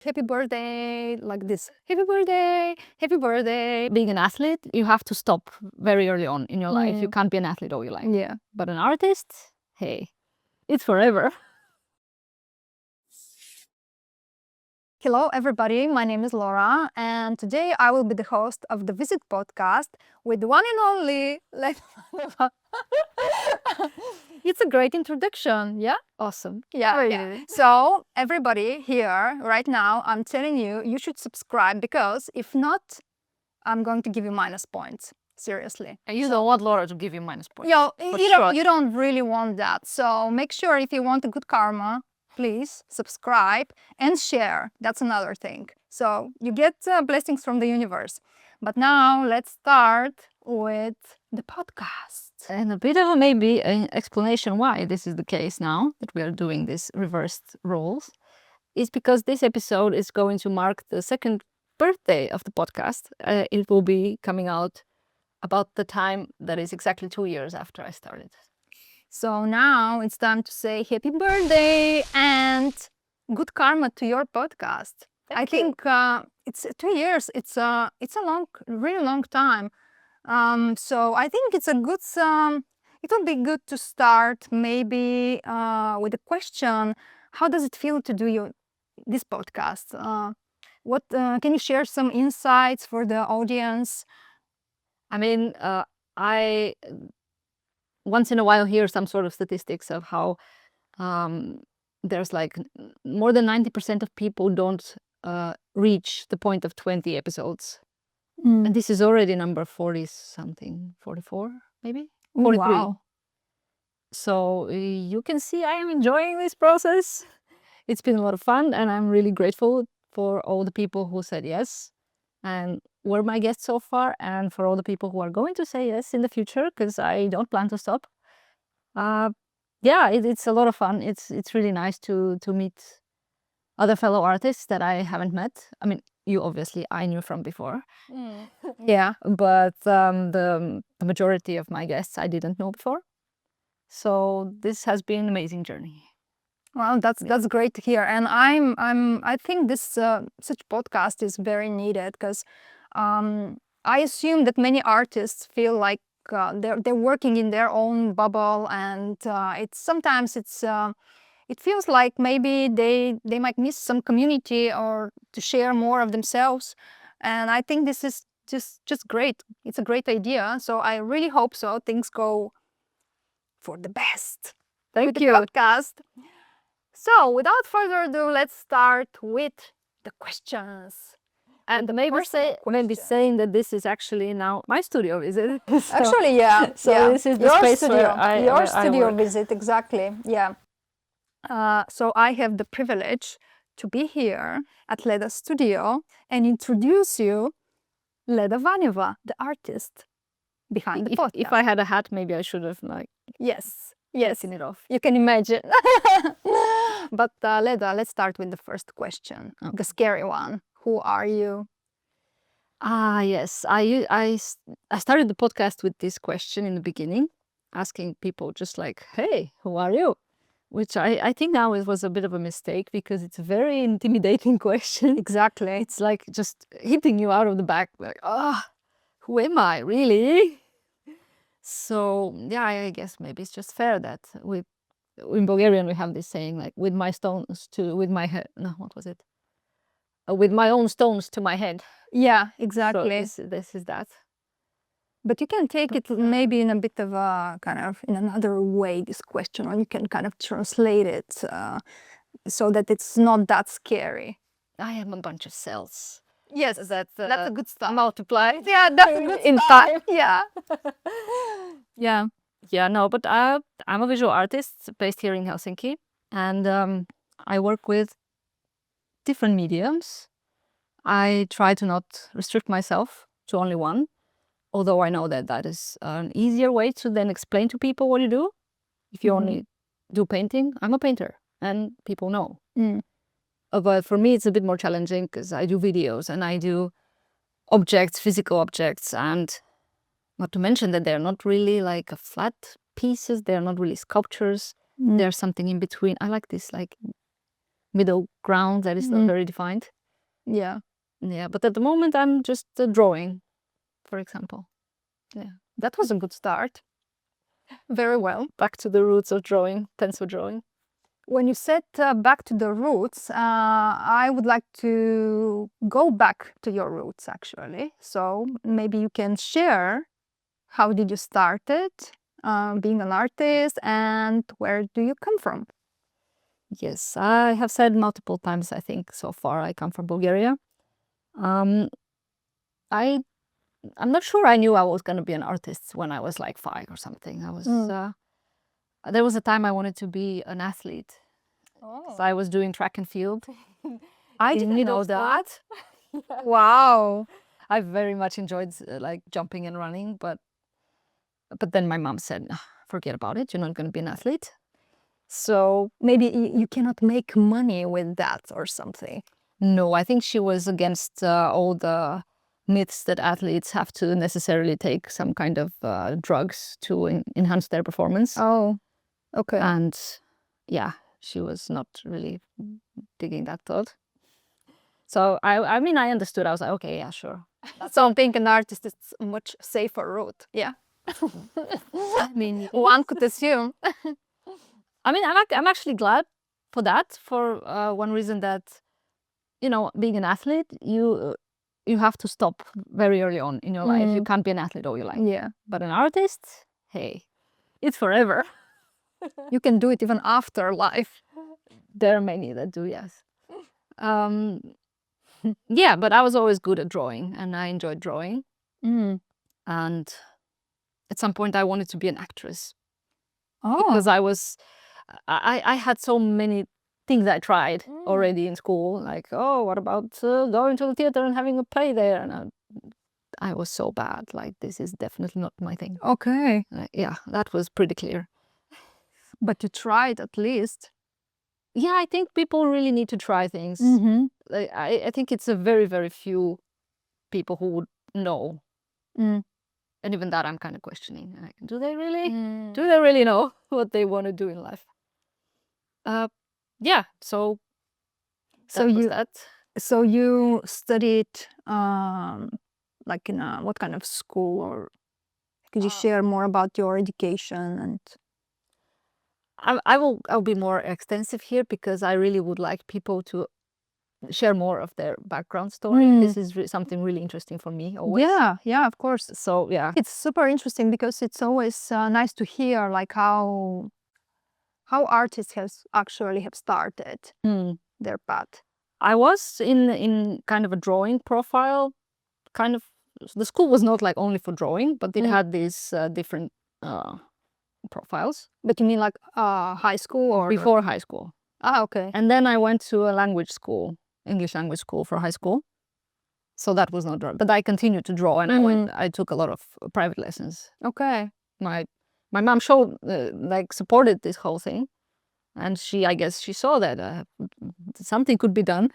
happy birthday, like this. Happy birthday, happy birthday. Being an athlete, you have to stop very early on in your life. You can't be an athlete all your life. Yeah. But an artist, hey, it's forever. Hello, everybody. My name is Laura, and today I will be the host of the Visit podcast with the one and only Leda Vaneva. It's a great introduction. Yeah, awesome. Yeah. So, everybody here right now, I'm telling you, you should subscribe because if not, I'm going to give you minus points. Seriously. And you don't want Laura to give you minus points. You don't really want that. So make sure if you want a good karma, please subscribe and share. That's another thing. So you get blessings from the universe. But now let's start with the podcast. And a bit of maybe an explanation why this is the case now that we are doing these reversed roles is because this episode is going to mark the second birthday of the podcast. It will be coming out about the time that is exactly 2 years after I started. So now it's time to say happy birthday and good karma to your podcast. I think it's 2 years. It's a really long time. So I think it's a good. It would be good to start maybe with a question: how does it feel to do this podcast? What can you share some insights for the audience? I mean, I once in a while hear some sort of statistics of how there's like more than 90% of people don't reach the point of 20 episodes. And this is already number 40 something, 44 maybe? 43. Wow. So you can see I am enjoying this process. It's been a lot of fun and I'm really grateful for all the people who said yes and were my guests so far, and for all the people who are going to say yes in the future, because I don't plan to stop. Yeah, it's a lot of fun. It's really nice to meet other fellow artists that I haven't met. I mean, you obviously I knew from before. Yeah, but the majority of my guests I didn't know before. So this has been an amazing journey. Well, that's great to hear, and I think this such podcast is very needed because I assume that many artists feel like they're working in their own bubble, and it feels like maybe they might miss some community or to share more of themselves, and I think this is just great. It's a great idea, so I really hope so. Things go for the best. Thank with you. The podcast. So, without further ado, let's start with the questions. And maybe saying that this is actually now my studio visit. So, actually, yeah. So yeah. this is the your space studio, where your where studio work. visit, exactly. Yeah. So I have the privilege to be here at Leda Studio and introduce you Leda Vaneva, the artist behind the podcast. If I had a hat, maybe I should have Yes. taken it off. You can imagine. But Leda, let's start with the first question, the scary one. Who are you? Yes. I started the podcast with this question in the beginning, asking people just like, hey, who are you? Which I think now it was a bit of a mistake because it's a very intimidating question. Exactly. It's like just hitting you out of the back, like, who am I, really? So, yeah, I guess maybe it's just fair that in Bulgarian we have this saying, like, with my head, no, what was it? With my own stones to my head. Yeah, exactly. So this is that. But you can take it maybe in a bit of a kind of in another way, this question, or you can kind of translate it so that it's not that scary. I am a bunch of cells. Yes, that's a good start. Multiply. Yeah, that's a good in start. time. Yeah. Yeah, no, but I'm a visual artist based here in Helsinki, and I work with different mediums. I try to not restrict myself to only one, although I know that that is an easier way to then explain to people what you do. If you only do painting, I'm a painter, and people know. But for me, it's a bit more challenging because I do videos and I do objects, physical objects, and not to mention that they're not really like flat pieces. They're not really sculptures. There's something in between. I like this like middle ground that is not very defined. Yeah. Yeah, but at the moment I'm just drawing, for example. Yeah, That was a good start. Very well. back to the roots of drawing, pencil drawing. When you said back to the roots, I would like to go back to your roots actually. So maybe you can share how did you start it, being an artist, and where do you come from? Yes, I have said multiple times, I think, so far, I come from Bulgaria. I'm not sure I knew I was going to be an artist when I was like 5 or something. There was a time I wanted to be an athlete. So I was doing track and field. I in didn't middle know school. that. Wow. I very much enjoyed like jumping and running, but then my mom said, "Ah, forget about it. You're not going to be an athlete." So Maybe you cannot make money with that or something. no, I think she was against all the myths that athletes have to necessarily take some kind of drugs to enhance their performance. Oh, okay. And yeah, she was not really digging that thought. So I mean, I understood. I was like, okay, yeah, sure. So being an artist is a much safer route. Yeah. I mean, One could assume. I mean, I'm actually glad for that, for one reason that, you know, being an athlete, you have to stop very early on in your life. You can't be an athlete all your life. Yeah. But an artist, hey, it's forever. You can do it even after life. There are many that do, yes. Yeah, but I was always good at drawing and I enjoyed drawing. And at some point I wanted to be an actress. Oh. Because I had so many things I tried already in school. Like, oh, what about going to the theater and having a play there? And I was so bad. Like, this is definitely not my thing. Okay. Yeah, that was pretty clear. But you tried at least. Yeah, I think people really need to try things. Like, I think it's a very, very few people who would know. And even that I'm kind of questioning. Like, do they really know what they want to do in life? Yeah, so you studied like in what kind of school, or could you share more about your education? And I'll be more extensive here because I really would like people to share more of their background story. This is something really interesting for me always. Yeah, of course. So yeah, it's super interesting because it's always nice to hear like how artists actually have started their path. I was in kind of a drawing profile, kind of. The school was not like only for drawing, but it had these different profiles. But you mean like high school or before high school? Ah, okay. And then I went to a language school, English language school for high school. So that was not drawing, but I continued to draw, and I took a lot of private lessons. Okay. My mom showed like supported this whole thing, and I guess she saw that something could be done.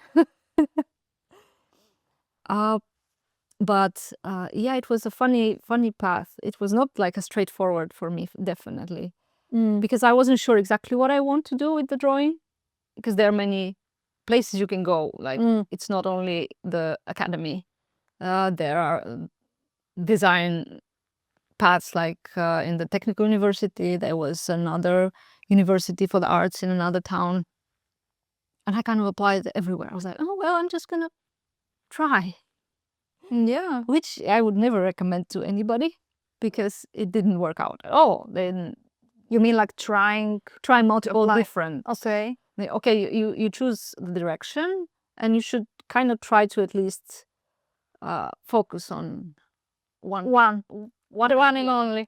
But yeah, it was a funny path. It was not like a straightforward for me, definitely, because I wasn't sure exactly what I want to do with the drawing, because there are many places you can go. Like it's not only the academy. There are design paths, like in the technical university. There was another university for the arts in another town, and I kind of applied everywhere. I was like, oh well, I'm just gonna try. Yeah. Which I would never recommend to anybody because it didn't work out at all. Then you mean like try multiple different. Okay. Okay, you choose the direction, and you should kind of try to at least focus on one and only.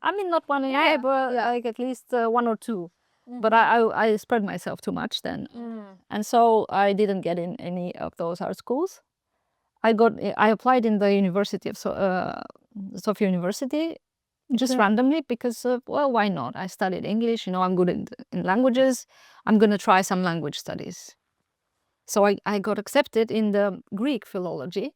I mean, not one and only, but like at least one or two. But I spread myself too much then, and so I didn't get in any of those art schools. I applied in the University of Sofia University, just randomly, because well, why not? I studied English, you know, I'm good in languages. I'm gonna try some language studies. So I got accepted in the Greek philology.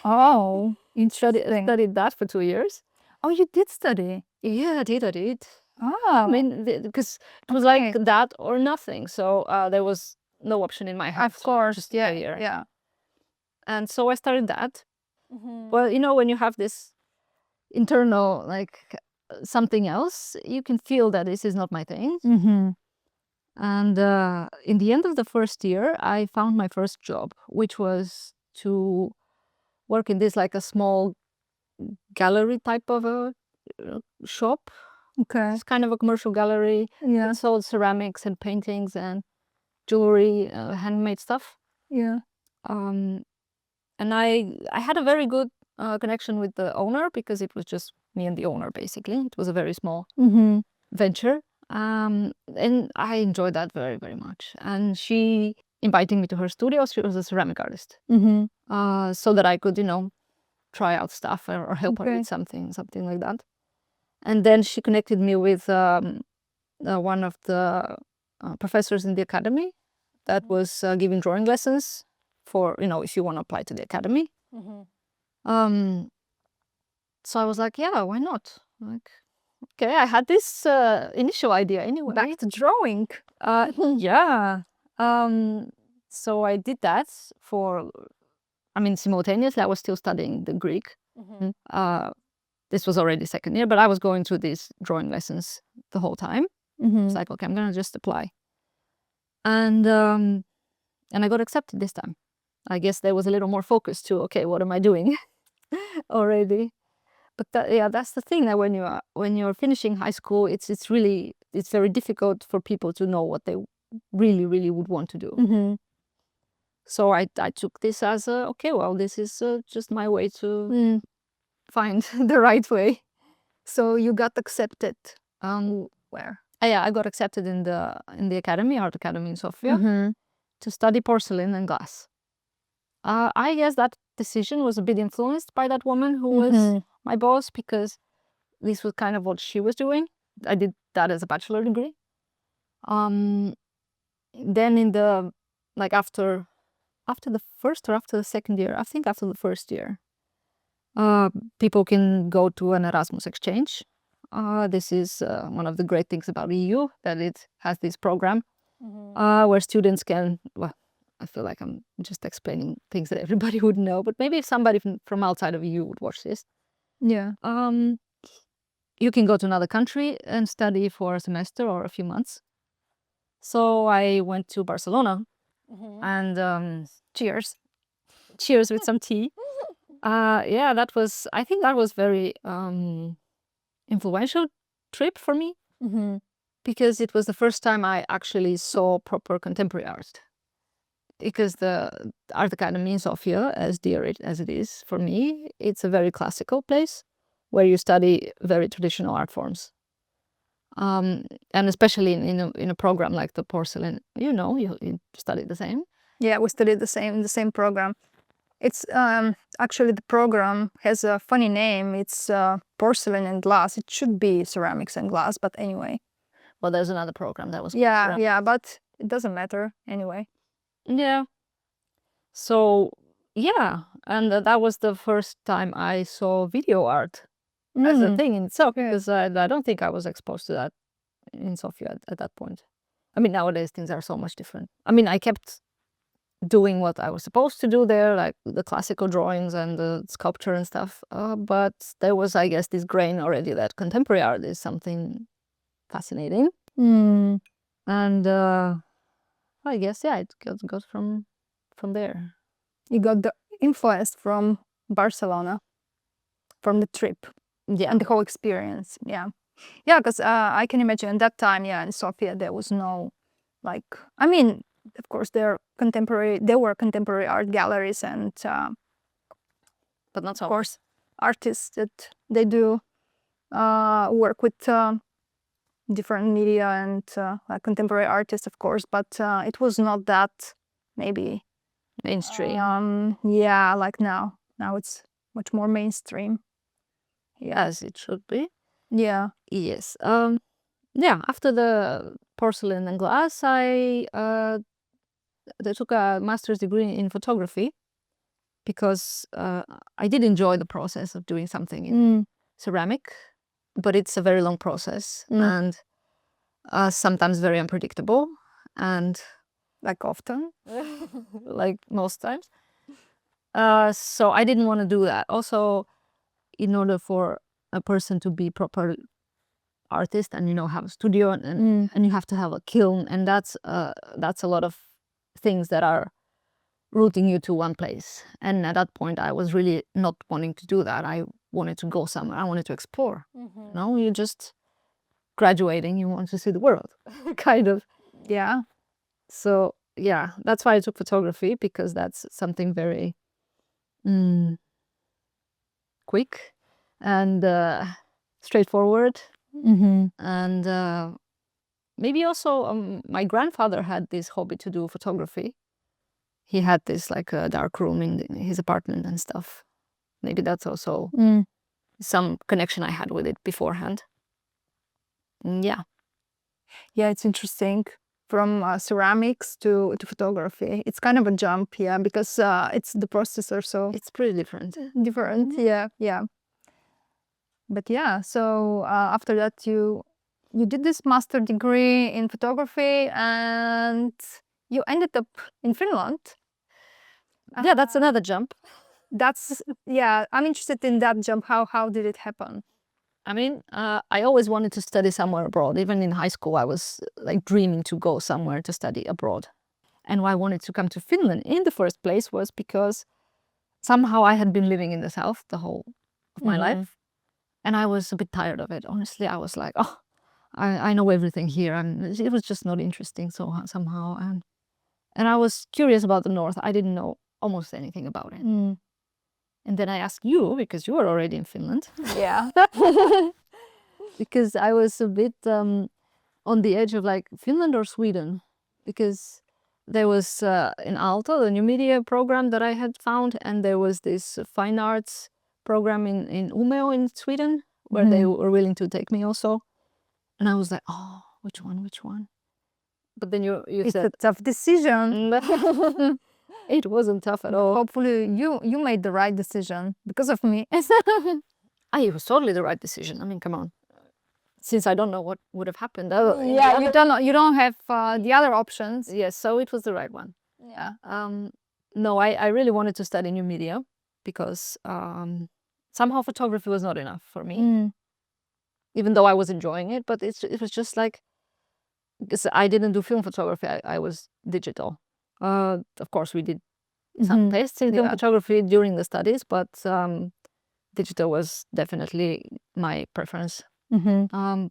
Oh, studied that for 2 years. Oh, you did study? Yeah, I did. Oh, I mean, because it was like that or nothing. So there was no option in my head. Of course, just yeah, stay here. yeah. And so I started that. Well, you know, when you have this internal, like, something else, you can feel that this is not my thing. And in the end of the first year, I found my first job, which was to work in this, like, a small gallery type of a shop. Okay. It's kind of a commercial gallery. Yeah. It sold ceramics and paintings and jewelry, handmade stuff. Yeah. And I had a very good connection with the owner, because it was just me and the owner, basically. It was a very small venture. And I enjoyed that very, very much. And she invited me to her studio. She was a ceramic artist. So that I could, you know, try out stuff or help her Okay. with something like that. And then she connected me with one of the professors in the academy that was giving drawing lessons for, you know, if you want to apply to the academy. So I was like, yeah, why not? Like, okay, I had this initial idea anyway. Back to drawing. Yeah. So I did that for, I mean, simultaneously, I was still studying the Greek. This was already second year, but I was going through these drawing lessons the whole time. It's like, okay, I'm gonna just apply. And I got accepted this time. I guess there was a little more focus to, okay, what am I doing already? But that's the thing, that when you're finishing high school, it's very difficult for people to know what they really would want to do. So I took this as okay, well, this is just my way to find the right way. So you got accepted. Where? Yeah, I got accepted in the academy, art academy in Sofia, to study porcelain and glass. I guess that decision was a bit influenced by that woman who was my boss, because this was kind of what she was doing. I did that as a bachelor degree. Then in the, like, after the first or after the second year, I think after the first year, people can go to an Erasmus exchange. This is one of the great things about EU, that it has this program where students can, well, I feel like I'm just explaining things that everybody would know, but maybe if somebody from outside of EU would watch this. Yeah. You can go to another country and study for a semester or a few months. So I went to Barcelona, and cheers with some tea. Yeah, I think that was very influential trip for me, because it was the first time I actually saw proper contemporary art. Because the art academy in Sofia, as dear as it is for me, it's a very classical place where you study very traditional art forms. And especially in a program like the porcelain, you study the same. Yeah, we studied in the same program. It's actually, the program has a funny name. It's porcelain and glass. It should be ceramics and glass, but anyway. Well, there's another program that was yeah, but it doesn't matter anyway. Yeah. So yeah, and that was the first time I saw video art as a thing in itself, because I don't think I was exposed to that in Sofia at that point. I mean, nowadays things are so much different. I mean, I kept doing what I was supposed to do there, like the classical drawings and the sculpture and stuff. But there was, I guess, this grain already that contemporary art is something fascinating. And I guess, yeah, it got from there. You got the influence from Barcelona, from the trip, and the whole experience. Yeah, because I can imagine at that time, in Sofia, there was no, like, I mean, of course, there were contemporary art galleries, and but not so. Of course, artists that they do work with different media and like contemporary artists, of course, but it was not that maybe mainstream. Yeah, like now it's much more mainstream. Yes, it should be. Yeah. Yes. Yeah, after the porcelain and glass, I took a master's degree in photography, because I did enjoy the process of doing something in ceramic, but it's a very long process and sometimes very unpredictable. And Like often? like most times. So I didn't want to do that. Also, in order for a person to be proper artist and have a studio and you have to have a kiln, and that's a lot of things that are routing you to one place. And at that point, I was really not wanting to do that. I wanted to go somewhere. I wanted to explore. You're just graduating. You want to see the world, kind of. Yeah. So yeah, that's why I took photography, because that's something very quick and straightforward. And maybe also my grandfather had this hobby to do photography. He had this like a dark room in his apartment and stuff. Maybe that's also some connection I had with it beforehand. Yeah. Yeah, it's interesting. From ceramics to photography, it's kind of a jump, yeah, because it's the process or so It's pretty different. different. Yeah. But yeah, so after that you did this master degree in photography and you ended up in Finland. Yeah, that's another jump. I'm interested in that jump. How did it happen? I mean, I always wanted to study somewhere abroad. Even in high school, I was like dreaming to go somewhere to study abroad. And why I wanted to come to Finland in the first place was because somehow I had been living in the south the whole of my life. And I was a bit tired of it. Honestly, I was like, oh, I know everything here. And it was just not interesting somehow. And I was curious about the north. I didn't know almost anything about it. And then I asked you, because you were already in Finland. Yeah. Because I was a bit on the edge of like Finland or Sweden. Because there was in Aalto, the new media program that I had found. And there was this fine arts program in Umeå in Sweden, where they were willing to take me also. And I was like, oh, which one? But then you It's said, a tough decision. it wasn't tough at all. Hopefully you made the right decision because of me. It was totally the right decision. I mean, come on. Since I don't know what would have happened. You don't have the other options. Yes, so it was the right one. Yeah. No, I really wanted to study new media because somehow photography was not enough for me. Even though I was enjoying it, but it was just like, because I didn't do film photography, I was digital. Of course, we did some tests in film photography during the studies, but digital was definitely my preference. But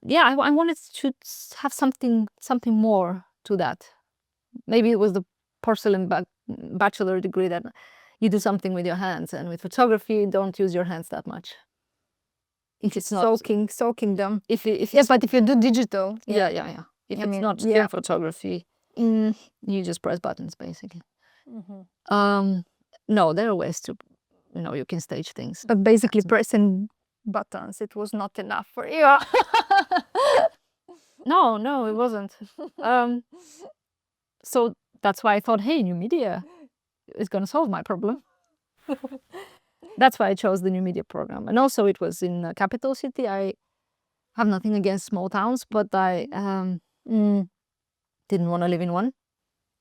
yeah, I wanted to have something more to that. Maybe it was the porcelain bachelor degree that you do something with your hands, and with photography, you don't use your hands that much. If it's not soaking them. If but if you do digital, yeah. If it's not film photography, you just press buttons basically. No, there are ways to, you can stage things. But basically, pressing buttons, it was not enough for you. No, it wasn't. So that's why I thought, hey, new media is going to solve my problem. That's why I chose the new media program. And also it was in a capital city. I have nothing against small towns, but I didn't want to live in one.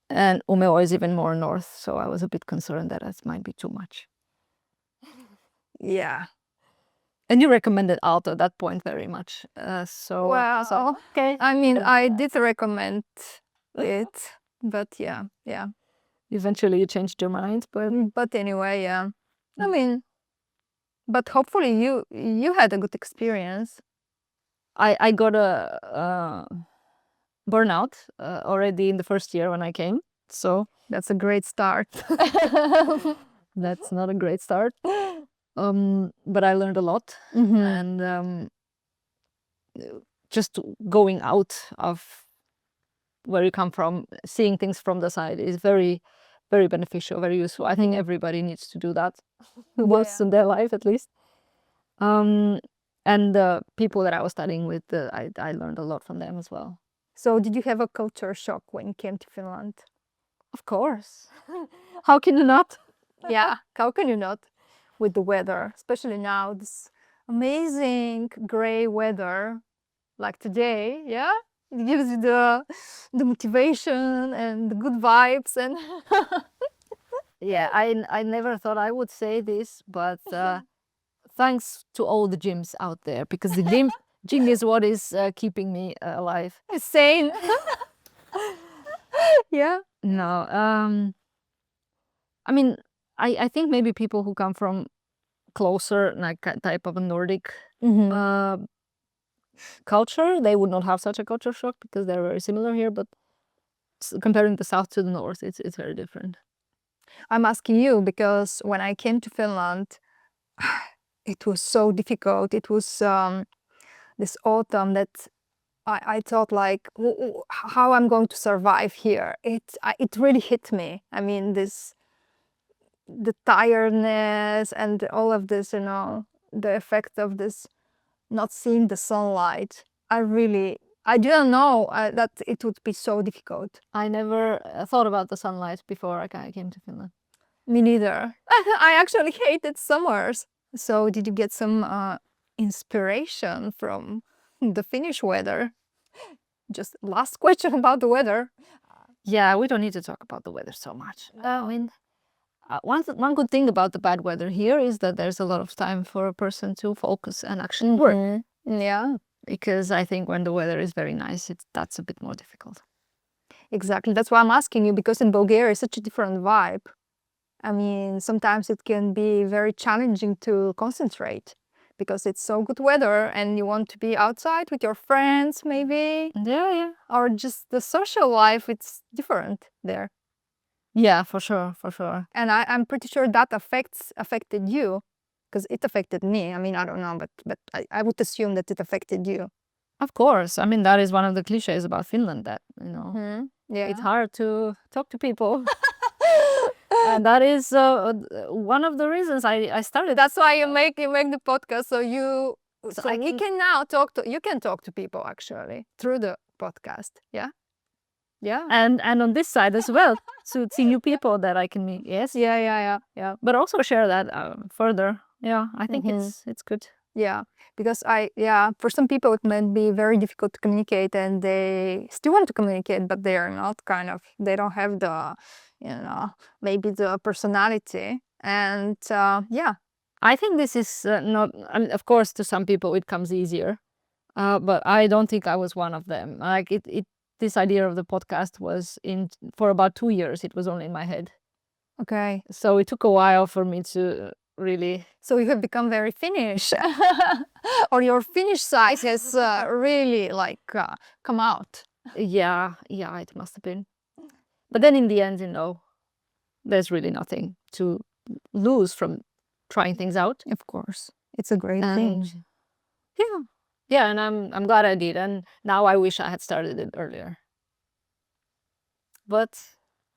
And Umeå is even more north, so I was a bit concerned that it might be too much. Yeah. And you recommended Aalto at that point very much. Okay. I mean, I did recommend it, but yeah. Eventually you changed your mind, but anyway, yeah. I mean, but hopefully you had a good experience. I got a burnout already in the first year when I came, so that's a great start. That's not a great start, but I learned a lot. And just going out of where you come from, seeing things from the side is very, very beneficial, very useful. I think everybody needs to do that once in their life at least. And the people that I was studying with, I learned a lot from them as well. So did you have a culture shock when you came to Finland? Of course. How can you not? Yeah, how can you not? With the weather, especially now, this amazing gray weather, like today, yeah? It gives you the motivation and the good vibes and Yeah, I never thought I would say this, but thanks to all the gyms out there, because the gym is what is keeping me alive. sane. Yeah. No, I mean, I think maybe people who come from closer, like type of a Nordic culture, they would not have such a culture shock because they're very similar here. But comparing the south to the north, it's very different. I'm asking you because when I came to Finland, it was so difficult. It was this autumn that I thought like, how I'm going to survive here. It really hit me. I mean, the tiredness and all of this, you know, the effect of this not seeing the sunlight. I didn't know that it would be so difficult. I never thought about the sunlight before I came to Finland. Me neither. I actually hated summers. So did you get some inspiration from the Finnish weather? Just last question about the weather. Yeah, we don't need to talk about the weather so much. I mean, one good thing about the bad weather here is that there's a lot of time for a person to focus and actually work. Yeah, Because I think when the weather is very nice, that's a bit more difficult. exactly. That's why I'm asking you, because in Bulgaria it's such a different vibe. I mean, sometimes it can be very challenging to concentrate because it's so good weather and you want to be outside with your friends maybe, Yeah. or just the social life, it's different there. Yeah, for sure. And I'm pretty sure that affected you, because it affected me. I mean, I don't know, but I would assume that it affected you. Of course. I mean, that is one of the cliches about Finland, that, you know, Yeah. it's hard to talk to people. And that is one of the reasons I started. That's why you make the podcast, so I we can now you can talk to people actually through the podcast. Yeah. Yeah. And on this side as well, to see new people that I can meet. Yes. Yeah. But also share that further. Yeah, I think it's good. Yeah, because for some people it might be very difficult to communicate, and they still want to communicate, but they are not they don't have the, you know, maybe the personality. And yeah, I think this is not. I mean, of course, to some people it comes easier, but I don't think I was one of them. Like this idea of the podcast was for about 2 years. It was only in my head. okay. So it took a while for me to really. So you have become very Finnish, or your Finnish side has really like come out. Yeah, it must have been. But then in the end, you know, there's really nothing to lose from trying things out. Of course, it's a great thing. Yeah, and I'm glad I did. And now I wish I had started it earlier. But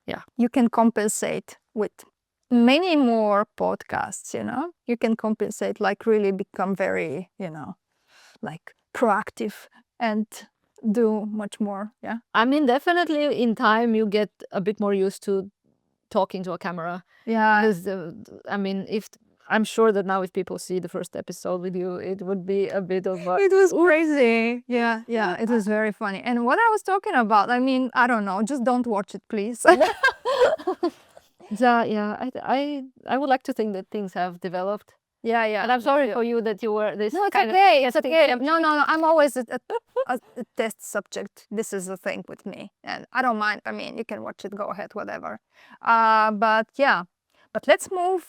yeah, you can compensate with many more podcasts. You know, you can compensate, like really become very, you know, like proactive and do much more. Yeah, I mean, definitely in time you get a bit more used to talking to a camera. yeah. Because I mean, I'm sure that now if people see the first episode with you, it would be a bit of a... It was crazy. Yeah, it was very funny. And what I was talking about, I mean, I don't know, just don't watch it, please. Yeah, I would like to think that things have developed. Yeah. And I'm sorry for you that you were this. No, it's kind okay. of It's okay. No. I'm always a test subject. This is the thing with me, and I don't mind. I mean, you can watch it. Go ahead, whatever. But yeah. But let's move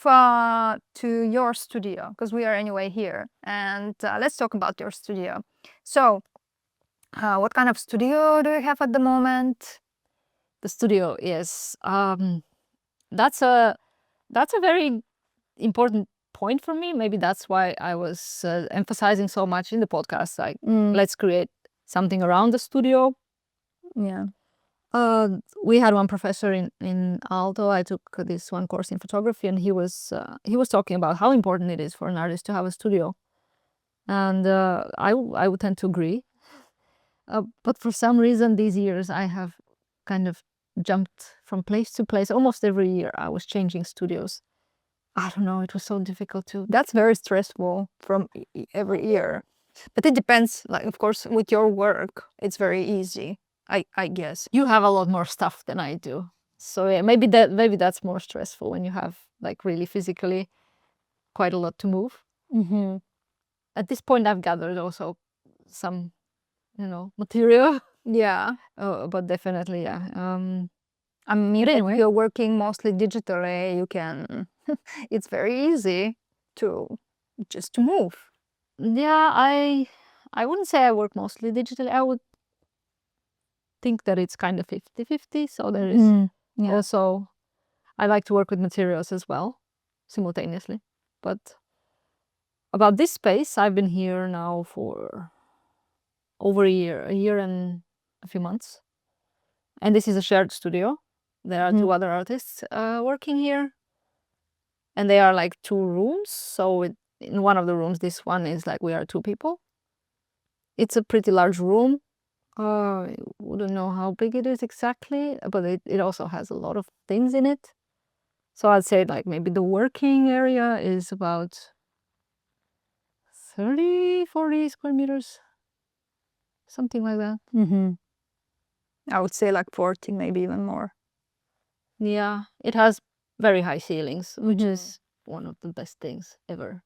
to your studio, because we are anyway here, and let's talk about your studio. So, what kind of studio do you have at the moment? The studio, yes. That's a very important point for me. Maybe that's why I was emphasizing so much in the podcast, like let's create something around the studio. Yeah. We had one professor in Aalto. I took this one course in photography, and he was talking about how important it is for an artist to have a studio, and I would tend to agree. But for some reason, these years I have kind of jumped from place to place. Almost every year I was changing studios. I don't know, it was so difficult to... That's very stressful from every year. But it depends, like, of course, with your work, it's very easy, I guess. You have a lot more stuff than I do. So yeah, maybe that's more stressful when you have like really physically quite a lot to move. Mm-hmm. At this point, I've gathered also some, material. Yeah. But definitely, yeah. I mean, But if anyway. you're working mostly digitally, you can, it's very easy to just to move. Yeah, I wouldn't say I work mostly digitally. I would think that it's kind of 50-50. So there is Yeah. also, I like to work with materials as well, simultaneously. But about this space, I've been here now for over a year and a few months. And this is a shared studio. There are two other artists working here. And they are like 2 rooms. So in one of the rooms, this one is like we are 2 people. It's a pretty large room. I wouldn't know how big it is exactly, but it also has a lot of things in it. So I'd say like maybe the working area is about 30-40 square meters, something like that. I would say like 40, maybe even more. Yeah, it has very high ceilings, which is one of the best things ever.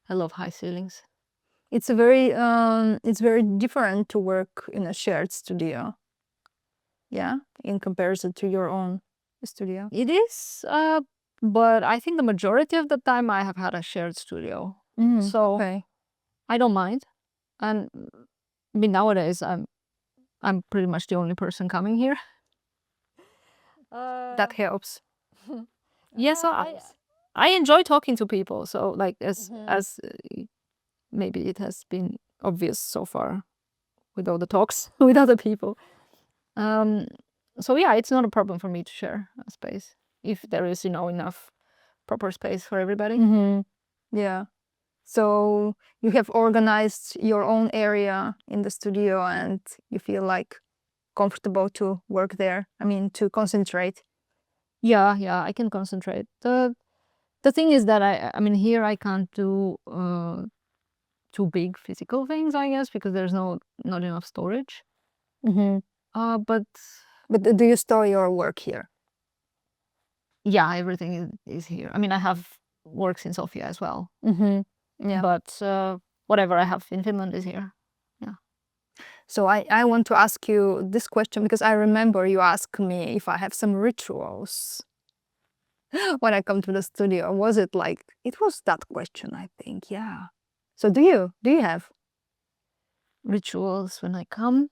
I love high ceilings. It's very different to work in a shared studio. Yeah, in comparison to your own studio. It is, but I think the majority of the time I have had a shared studio. So Okay. I don't mind. And I mean, nowadays I'm pretty much the only person coming here. That helps. Yeah, so I enjoy talking to people. So like as maybe it has been obvious so far with all the talks with other people. So yeah, it's not a problem for me to share a space if there is, enough proper space for everybody. Yeah. So you have organized your own area in the studio and you feel like comfortable to work there. I mean, to concentrate. Yeah, I can concentrate. The thing is that I mean here I can't do too big physical things, I guess, because there's not enough storage. But But do you store your work here? yeah, everything is here. I mean, I have works in Sofia as well. Yeah. But whatever I have in Finland is here. Yeah. So I want to ask you this question because I remember you asked me if I have some rituals when I come to the studio. Was it like, it was that question, I think, yeah. So do you have? Rituals when I come?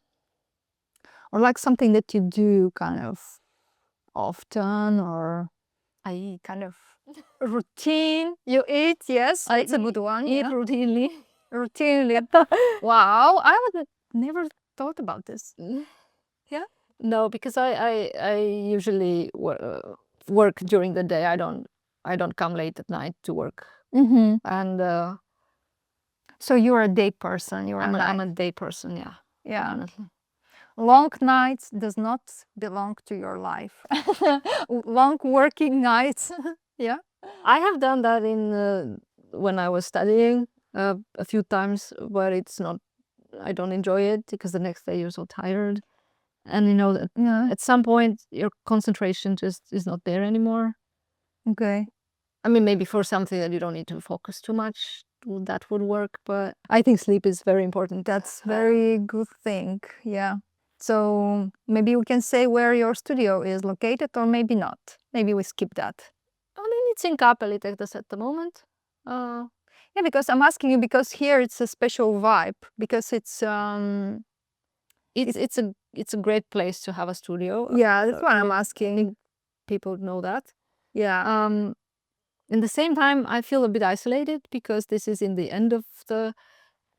Or like something that you do kind of often, or I kind of routine you eat? Yes, it's a good one. Eat Yeah. routinely. Routinely. Wow, I would never thought about this. Yeah. No, because I usually work during the day. I don't come late at night to work. And So you're a day person. You're I'm a day person. Yeah. yeah. Definitely. Long nights does not belong to your life. Long working nights. Yeah. I have done that in when I was studying a few times, but it's not. I don't enjoy it because the next day you're so tired, and that Yeah. at some point your concentration just is not there anymore. Okay. I mean, maybe for something that you don't need to focus too much, that would work. But I think sleep is very important. That's very good thing. Yeah. So maybe we can say where your studio is located, or maybe not. Maybe we skip that. I mean, it's in Kapelitehdas at the moment. Yeah, because I'm asking you because here it's a special vibe because it's it's a great place to have a studio. yeah, that's what I'm asking. I think people know that. Yeah. In the same time, I feel a bit isolated because this is in the end of the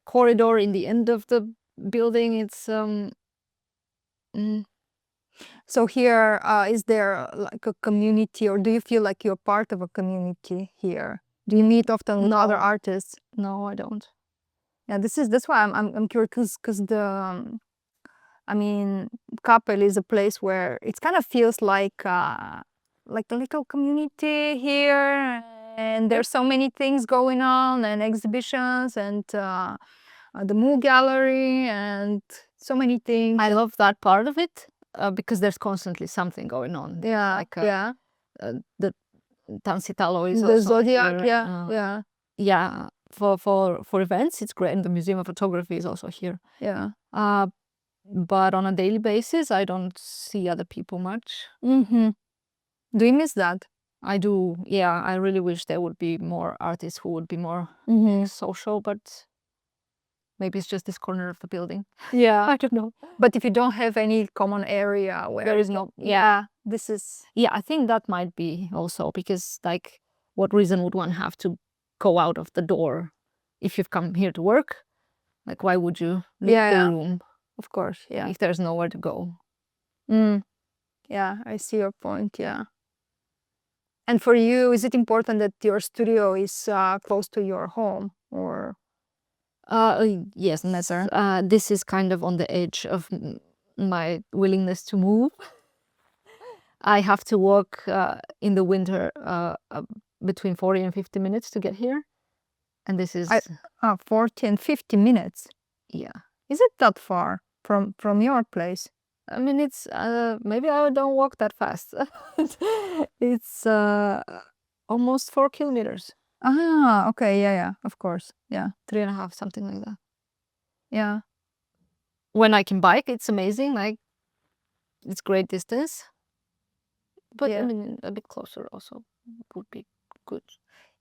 corridor, in the end of the building. It's So here, is there like a community, or do you feel like you're part of a community here? Do you meet often with other No. artists? No, I don't. Yeah, that's why I'm curious because I mean, Kapel is a place where it kind of feels like a little community here, and there's so many things going on and exhibitions, and the Moo Gallery and so many things. I love that part of it because there's constantly something going on. Yeah, Like yeah. the Tansitalo is The also Zodiac, here. yeah, yeah, Yeah, for events it's great, and the Museum of Photography is also here. yeah. But on a daily basis, I don't see other people much. Mm-hmm. Do you miss that? I do, yeah. I really wish there would be more artists who would be more social, but maybe it's just this corner of the building. Yeah. I don't know. But if you don't have any common area where There is no, yeah. this is Yeah, I think that might be also because, like, what reason would one have to go out of the door if you've come here to work? Like, why would you leave Yeah, the room of course, yeah. if there's nowhere to go? Yeah, I see your point, yeah. And for you, is it important that your studio is close to your home, or Yes, this is kind of on the edge of my willingness to move. I have to walk in the winter between 40 and 50 minutes to get here. And this is 40 and 50 minutes? Yeah. Is it that far from your place? I mean, it's maybe I don't walk that fast. It's almost 4 kilometers. Ah, okay, yeah, of course, yeah. 3.5, something like that. Yeah. When I can bike, it's amazing. Like, it's great distance. But Yeah. I mean, a bit closer also would be good.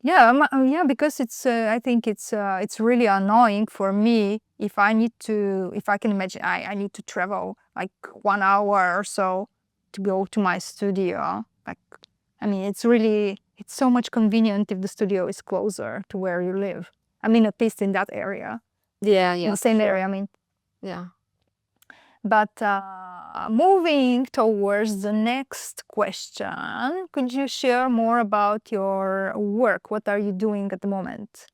Yeah, yeah, because it's I think it's really annoying for me if I can imagine I need to travel like 1 hour or so to go to my studio. Like, I mean, it's so much convenient if the studio is closer to where you live. I mean, at least in that area. Yeah, In the same area, I mean. Yeah. But moving towards the next question, could you share more about your work? What are you doing at the moment?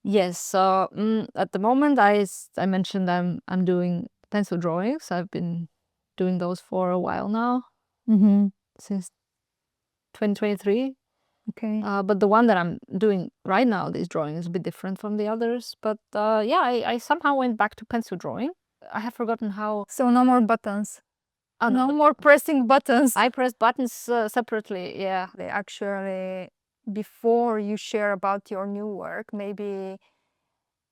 Yes. So at the moment, I mentioned I'm doing pencil drawings. I've been doing those for a while now, since 2023. Okay. But the one that I'm doing right now, this drawing, is a bit different from the others. But yeah, I somehow went back to pencil drawing. I have forgotten how. So no more buttons. Oh, no more pressing buttons. I press buttons separately. Yeah. They actually, before you share about your new work, maybe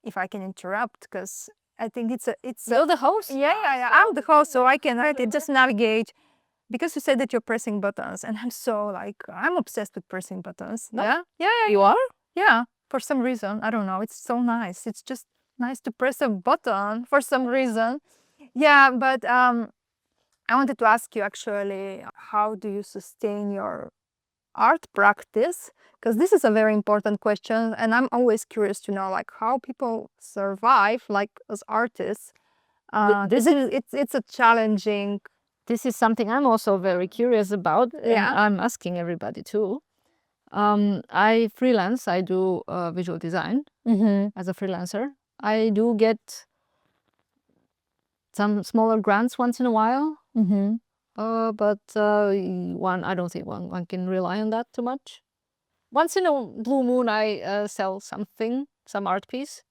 if I can interrupt, because I think it's You're the host. Yeah. I'm the host, so I can just navigate. Because you said that you're pressing buttons, and I'm so like I'm obsessed with pressing buttons. No? Yeah. You are? Yeah. For some reason, I don't know. It's so nice. It's just nice to press a button for some reason. Yeah, but I wanted to ask you actually, how do you sustain your art practice? Because this is a very important question, and I'm always curious to know like how people survive like as artists. It's a challenging. This is something I'm also very curious about, and Yeah. I'm asking everybody too. I freelance. I do visual design as a freelancer. I do get some smaller grants once in a while. But I don't think one can rely on that too much. Once in a blue moon, I sell something, some art piece.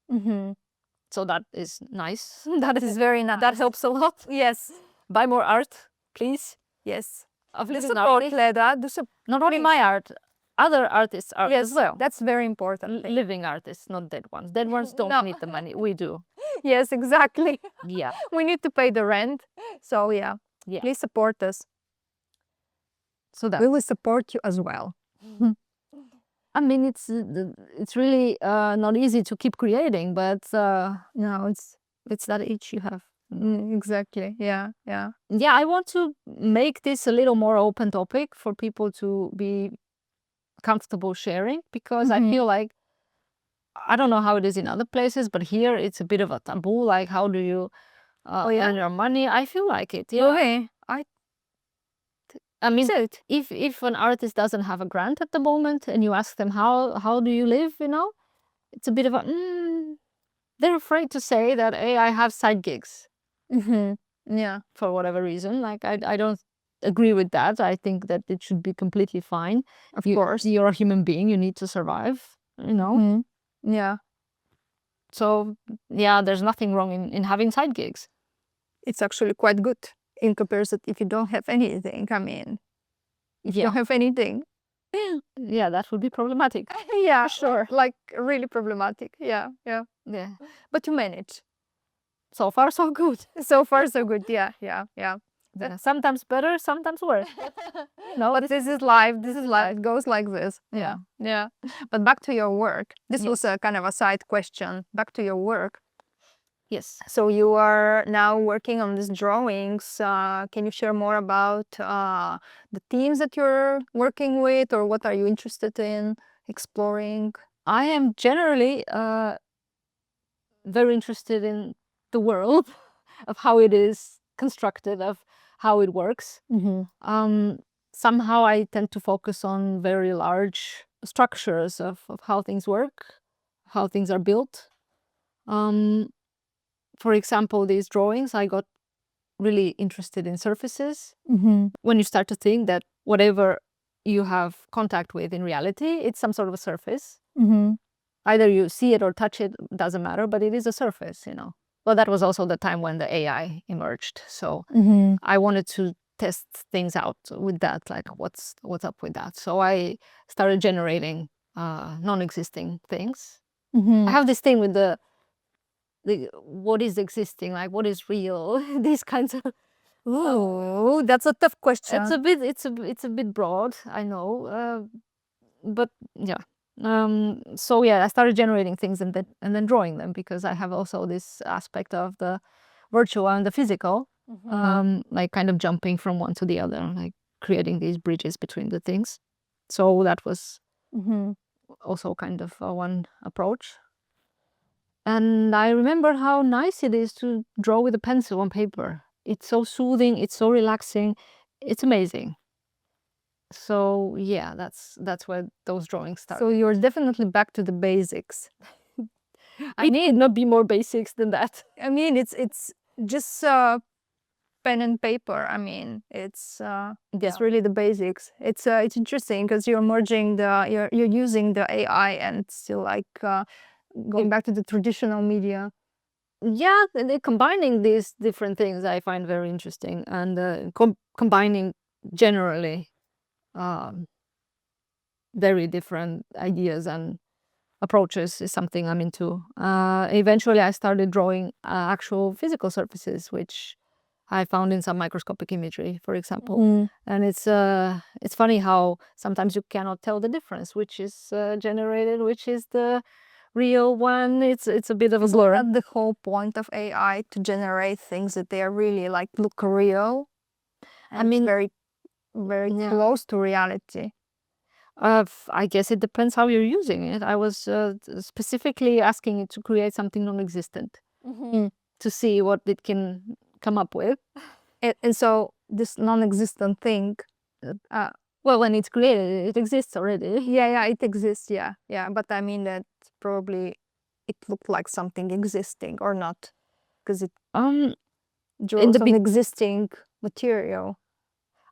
So that is nice. That is very nice. That helps a lot. Yes. Buy more art, please. Yes. Of Do living support artists. Leda. Not only my art, other artists' art Yes, as well. that's very important. Living artists, not dead ones. Dead ones don't need the money. We do. Yes, exactly. Yeah. We need to pay the rent. So yeah. Please support us. So that we will support you as well. I mean, it's really not easy to keep creating, but No, it's that itch you have. exactly. Yeah. Yeah, I want to make this a little more open topic for people to be comfortable sharing, because I feel like, I don't know how it is in other places, but here it's a bit of a taboo. Like, how do you earn your money? I feel like it. Yeah. Okay. I mean, if an artist doesn't have a grant at the moment, and you ask them how do you live, it's a bit of a they're afraid to say that, hey, I have side gigs. Yeah. For whatever reason. Like, I don't agree with that. I think that it should be completely fine. Of course. You're a human being. You need to survive, Yeah. So yeah, there's nothing wrong in having side gigs. It's actually quite good in comparison if you don't have anything. I mean, if you Yeah. don't have anything, Yeah, that would be problematic. yeah, Sure. like really problematic. Yeah. Yeah. But you manage. So far, so good. So far, so good. Yeah. Yeah, sometimes better, sometimes worse. But this is life. This is life. It goes like this. Yeah. Yeah. But back to your work. This was Yes. a kind of a side question. Back to your work. Yes. So you are now working on these drawings. Can you share more about the themes that you're working with, or what are you interested in exploring? I am generally very interested in the world, of how it is constructed, of how it works. Somehow I tend to focus on very large structures of how things work, how things are built. For example, these drawings, I got really interested in surfaces. When you start to think that whatever you have contact with in reality, it's some sort of a surface. Either you see it or touch it, doesn't matter, but it is a surface, you know. Well, that was also the time when the AI emerged. So I wanted to test things out with that, like what's up with that. So I started generating non-existing things. I have this thing with the what is existing, like what is real, these kinds of. Oh, that's a tough question. It's a bit broad, I know, but yeah. So yeah, I started generating things and then drawing them, because I have also this aspect of the virtual and the physical, like kind of jumping from one to the other, like creating these bridges between the things. So that was also kind of one approach. And I remember how nice it is to draw with a pencil on paper. It's so soothing, it's so relaxing, it's amazing. So yeah, that's where those drawings start. So you're definitely back to the basics. I need not be more basics than that. I mean, it's just pen and paper. I mean, it's really the basics. It's interesting because you're merging you're using the AI and still like going back to the traditional media. Yeah, combining these different things I find very interesting, and combining generally very different ideas and approaches is something I'm into. Eventually, I started drawing actual physical surfaces, which I found in some microscopic imagery, for example. And it's funny how sometimes you cannot tell the difference, which is generated, which is the real one. It's a bit of a blur. Isn't that the whole point of AI, to generate things that they are really like look real? I mean, very close to reality. I guess it depends how you're using it. I was specifically asking it to create something non-existent to see what it can come up with. And so this non-existent thing, well, when it's created, it exists already. Yeah, it exists. Yeah. But I mean that probably it looked like something existing or not, because it draws on existing material.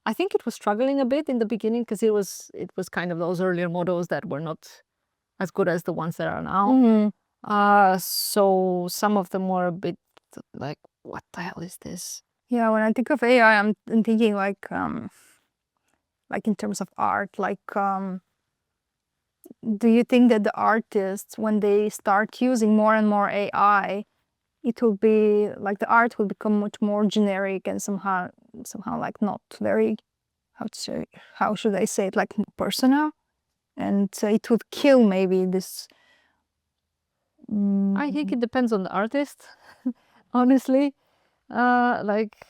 I think it was struggling a bit in the beginning, because it was kind of those earlier models that were not as good as the ones that are now. So some of them were a bit like, what the hell is this? Yeah, when I think of AI, I'm thinking like in terms of art, like do you think that the artists, when they start using more and more AI, it will be like the art will become much more generic and somehow like not very, how should I say it, like personal, and it would kill maybe this. I think it depends on the artist, honestly. Like,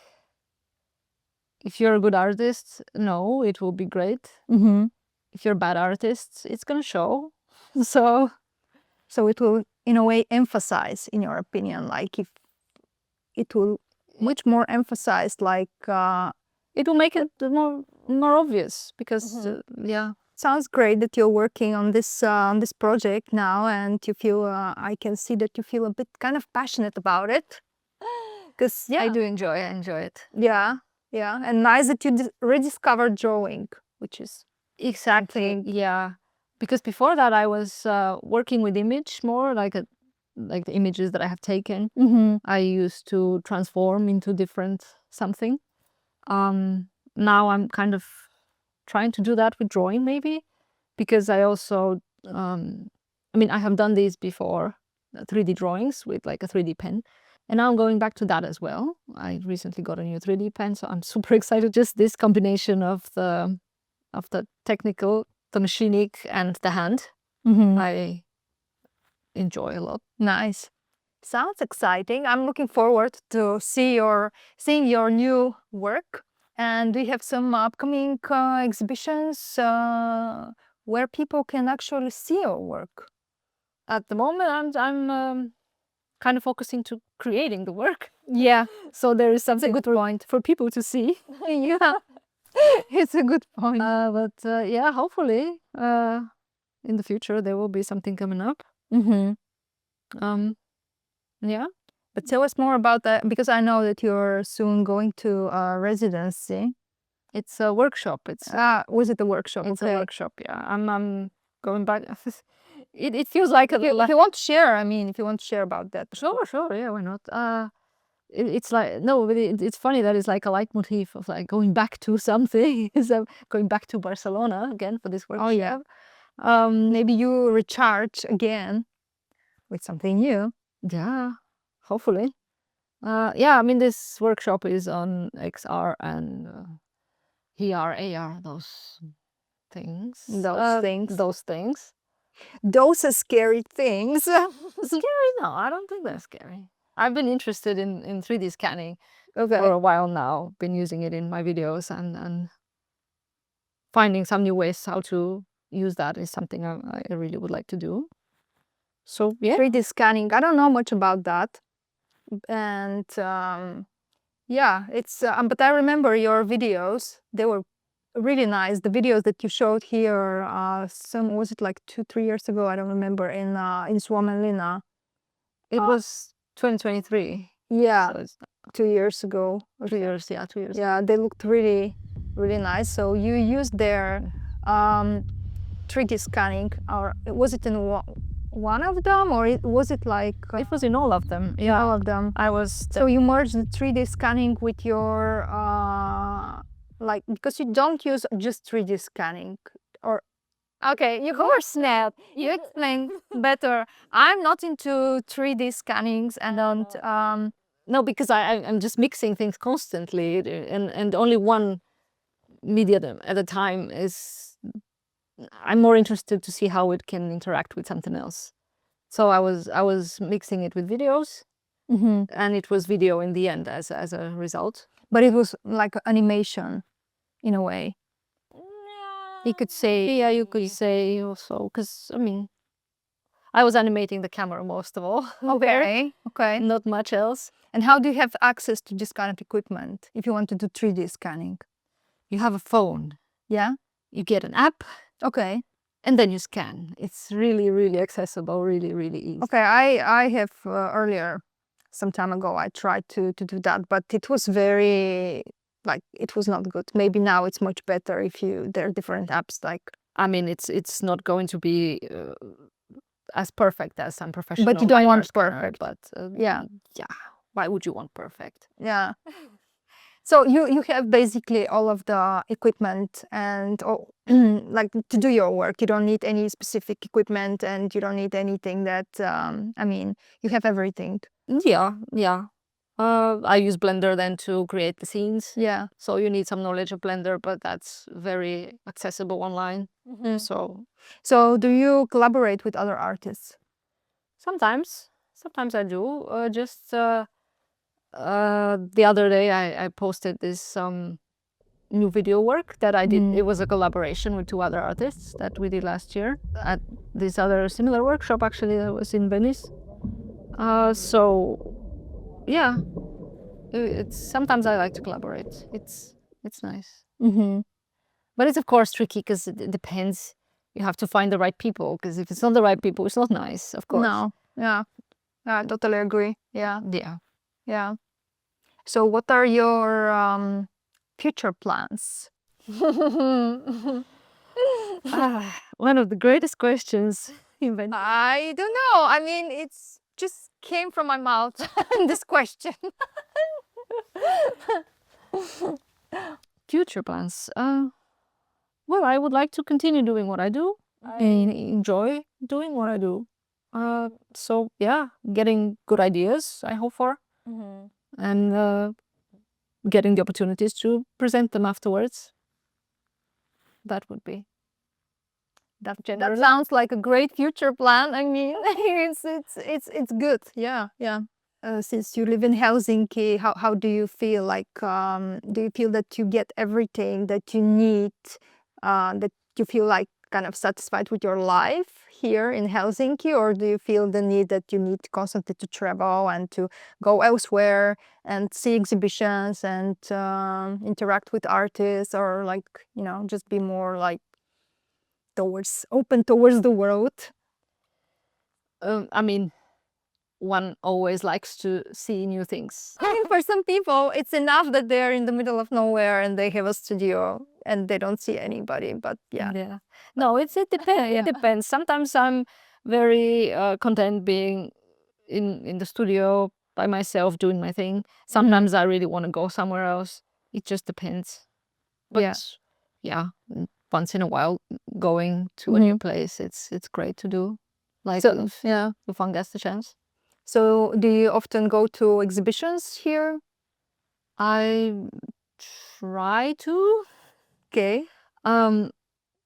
if you're a good artist, no, it will be great. If you're a bad artist, it's gonna show. So it will, in a way, emphasize, in your opinion, like if it will much more emphasize, like it will make it more obvious, because yeah. Sounds great that you're working on this project now, and you feel I can see that you feel a bit kind of passionate about it, because yeah, I enjoy it. Yeah, and nice that you rediscovered drawing, which is exactly, yeah, because before that I was working with image more, like like the images that I have taken, Mm-hmm. I used to transform into different something. Now I'm kind of trying to do that with drawing, maybe, because I also, I mean, I have done these before, 3D drawings with like a 3D pen, and now I'm going back to that as well. I recently got a new 3D pen, so I'm super excited. Just this combination of the technical, the machinic, and the hand, Mm-hmm. I enjoy a lot. Nice. Sounds exciting. I'm looking forward to seeing your new work. And we have some upcoming exhibitions where people can actually see your work. At the moment, I'm kind of focusing to creating the work, Yeah, so there is something good good point. for people to see. Yeah, it's a good point. But yeah, hopefully, in the future there will be something coming up. Mm-hmm. Yeah. But tell us more about that, because I know that you're soon going to a residency. It's a workshop. Was it a workshop? It's Okay. a workshop. Yeah, I'm going back. It feels like If you want to share, I mean, if you want to share about that. sure, yeah, why not? It's like, no, but it's funny that it's like a leitmotif of like going back to something. So going back to Barcelona again for this workshop. Oh yeah. Maybe you recharge again with something new. Yeah, hopefully. Yeah, I mean, this workshop is on XR and VR, AR, those things. Those things. Those things. Those are scary things. Scary? No, I don't think they're scary. I've been interested in 3D scanning Okay. for a while now. Been using it in my videos, and finding some new ways how to use that is something I really would like to do. So yeah. 3D scanning. I don't know much about that. And yeah, it's but I remember your videos. They were really nice. The videos that you showed here, was it like 2-3 years ago? I don't remember. In Suomenlinna. It was 2023. Yeah, So it's 2 years ago. 2 years. Yeah, 2 years. Yeah, they looked really, really nice. So you used their 3D scanning, or was it in one of them, or was it like It was in all of them. Yeah, all of them? I was. So you merged the 3D scanning with your like, because you don't use just 3D scanning, or okay, you course now you explain better. I'm not into 3D scannings, and don't No, because I'm just mixing things constantly, and only one medium at a time is. I'm more interested to see how it can interact with something else. So I was mixing it with videos, and it was video in the end as a result. but it was like animation in a way. You could say. Yeah, you could say also, because I mean, I was animating the camera most of all. Okay, okay. Not much else. And how do you have access to this kind of equipment if you want to do 3D scanning? You have a phone. Yeah. You get an app, Okay. and then you scan. It's really, really accessible. Really, really easy. Okay. I have earlier, some time ago, I tried to do that, but it was very, like, it was not good. Maybe now it's much better if there are different apps like. I mean, it's not going to be as perfect as some professional. But you don't want scanner, perfect. But Yeah. yeah. Why would you want perfect? Yeah. So you have basically all of the equipment and like to do your work. You don't need any specific equipment, and you don't need anything that I mean, you have everything. Yeah, yeah. I use Blender then to create the scenes. Yeah. So you need some knowledge of Blender, but that's very accessible online. So do you collaborate with other artists? Sometimes I do. Just the other day I posted this new video work that I did. It was a collaboration with 2 other artists that we did last year at this other similar workshop, actually, that was in Venice. So yeah, it's sometimes I like to collaborate. It's nice. But it's of course tricky because it depends. You have to find the right people, because if it's not the right people, it's not nice, of course. No. Yeah. I totally agree. Yeah. Yeah. Yeah. So what are your future plans? One of the greatest questions in Venice. I don't know. I mean, it's just came from my mouth, this question. Future plans. Well, I would like to continue doing what I do. I enjoy doing what I do. So yeah, getting good ideas, I hope for, and getting the opportunities to present them afterwards. That would be that That generally. sounds like a great future plan. I mean, it's good. Yeah, yeah. Since you live in Helsinki, how do you feel? Like, do you feel that you get everything that you need? That you feel like kind of satisfied with your life here in Helsinki, or do you feel the need that you need constantly to travel and to go elsewhere and see exhibitions and interact with artists, or like, you know, just be more like open towards the world? I mean, one always likes to see new things. I mean, for some people, it's enough that they're in the middle of nowhere and they have a studio and they don't see anybody. But yeah, Yeah. No, it depends. It depends. Sometimes I'm very content being in the studio by myself doing my thing. Sometimes I really want to go somewhere else. It just depends. But yeah, once in a while, going to a new place, it's great to do. Like So, if one gets the chance. so do you often go to exhibitions here? I try to. Okay.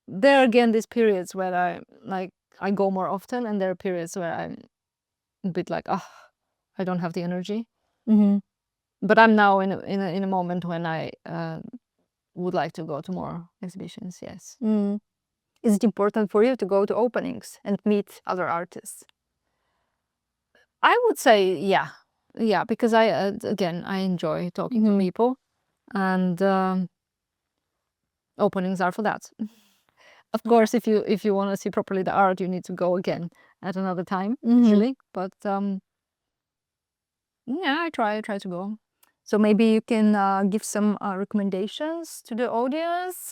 There are again these periods where I go more often, and there are periods where I'm a bit like, oh, I don't have the energy. But I'm now in a moment when I would like to go to more exhibitions. Yes. Is it important for you to go to openings and meet other artists? I would say yeah, because I again I enjoy talking to people, and openings are for that. Of course, if you want to see properly the art, you need to go again at another time usually. But yeah, I try to go. So maybe you can give some recommendations to the audience.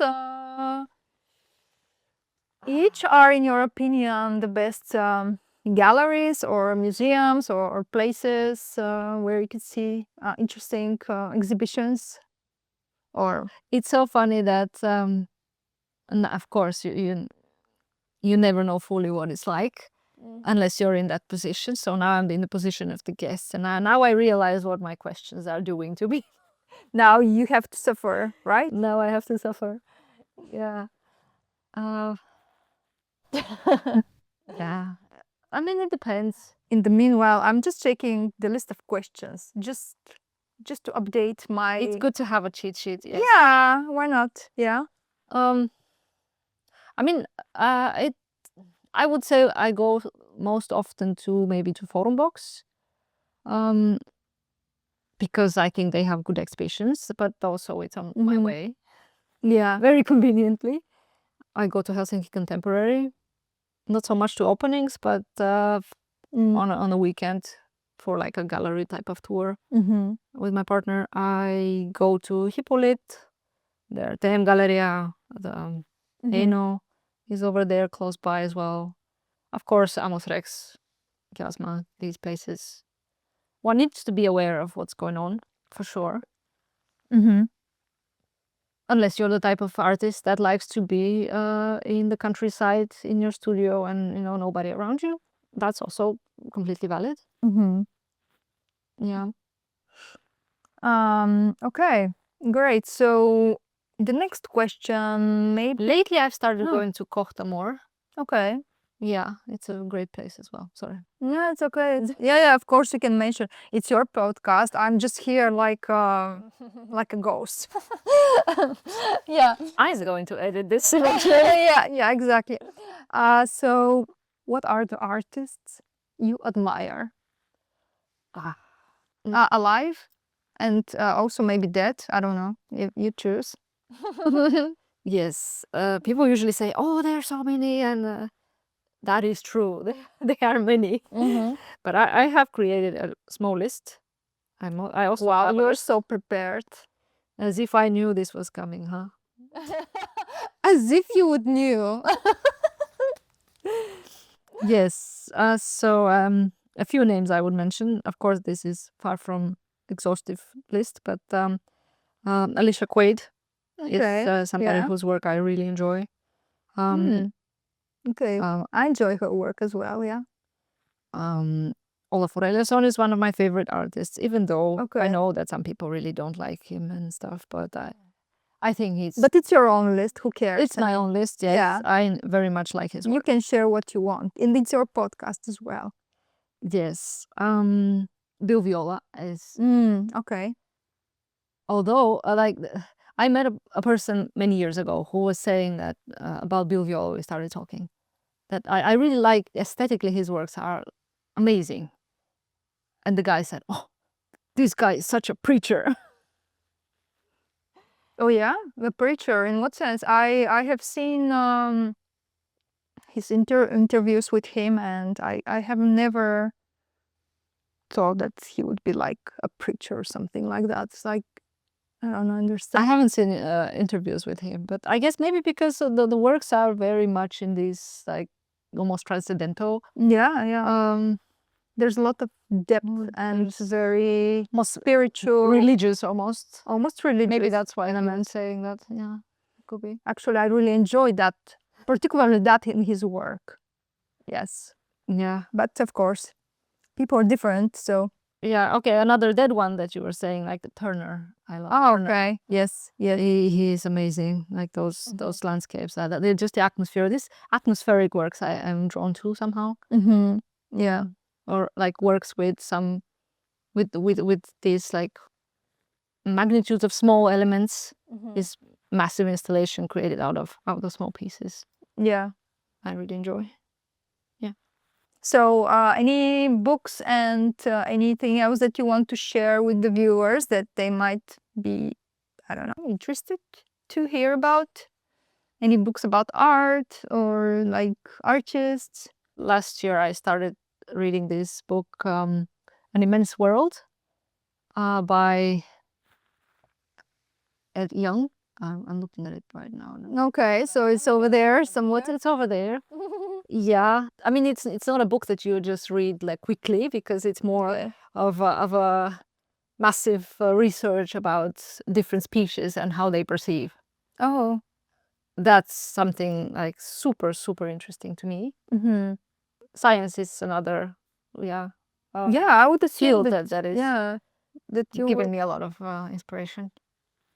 Each are, in your opinion, the best galleries or museums or places where you can see interesting exhibitions? Or It's so funny that and of course you never know fully what it's like unless you're in that position. So now I'm in the position of the guest, and now I realize what my questions are doing to me. now you have to suffer, right? Now I have to suffer. Yeah. Yeah. I mean, it depends. In the meanwhile, I'm just checking the list of questions, just to update my. It's good to have a cheat sheet. Yes. Yeah, why not? Yeah. I mean, I would say I go most often maybe to Forum Box, because I think they have good exhibitions, but also it's on my way. Yeah. Very conveniently. I go to Helsinki Contemporary, not so much to openings, but on a weekend for like a gallery type of tour with my partner. I go to Hippolyte, the TM Galleria, the Eno is over there close by as well. Of course, Amos Rex, Kiasma, these places. One needs to be aware of what's going on, for sure. Unless you're the type of artist that likes to be in the countryside in your studio and nobody around you. That's also completely valid. Yeah. Okay, great. So the next question, maybe. Lately, I've started going to Kohta more. Okay. Yeah, it's a great place as well. Sorry. Yeah, it's okay. Yeah, of course you can mention. It's your podcast. I'm just here like like a ghost. Yeah. I'm going to edit this. Yeah, exactly. So what are the artists you admire? Alive and also maybe dead. I don't know. You choose. Yes. People usually say, "Oh, there are so many," and that is true. There are many. But I have created a small list. I also Wow, have a you're list, so prepared. as if I knew this was coming, huh? As if you would knew. Yes. So a few names I would mention. Of course, this is far from exhaustive list, but Alicia Quaid is somebody whose work I really enjoy. Okay, I enjoy her work as well. Yeah. Olaf Aureliusson is one of my favorite artists, even though I Okay. know that some people really don't like him and stuff, but I think he's... But it's your own list. Who cares? It's my own list, yes. Yeah. I very much like his work. You can share what you want, and it's your podcast as well. Yes. Bill Viola is... Okay. Although, I met a person many years ago who was saying that about Bill Viola, we started talking, that I really like aesthetically his works are amazing. And the guy said, oh, this guy is such a preacher. Oh yeah, the preacher. In what sense? I have seen his interviews with him, and I have never thought that he would be like a preacher or something like that. It's like, I don't understand. I haven't seen interviews with him, but I guess maybe because the works are very much in this like almost transcendental. Yeah. There's a lot of depth and it's very spiritual, religious almost. Almost religious. Maybe that's why I'm saying that. Yeah, could be. Actually, I really enjoy that, particularly that in his work. Yes. Yeah. But of course, people are different, so. Yeah. Okay. Another dead one that you were saying, like the Turner. I love. Oh, Turner. okay. Yes. Yeah. He is amazing. Like those landscapes. They're just the atmosphere. This atmospheric works I'm drawn to somehow. Yeah. Or like works with some with these like magnitudes of small elements. This massive installation created out of small pieces. Yeah. I really enjoy. Yeah. So any books and anything else that you want to share with the viewers that they might be, I don't know, interested to hear about? Any books about art or like artists? Last year I started reading this book, An Immense World, by Ed Young. I'm looking at it right now. Okay, so it's over there somewhat. It's over there. Yeah, I mean it's not a book that you just read like quickly because it's more of a massive research about different species and how they perceive. Oh, that's something like super interesting to me. Science is another, I would assume that is that you giving me a lot of inspiration.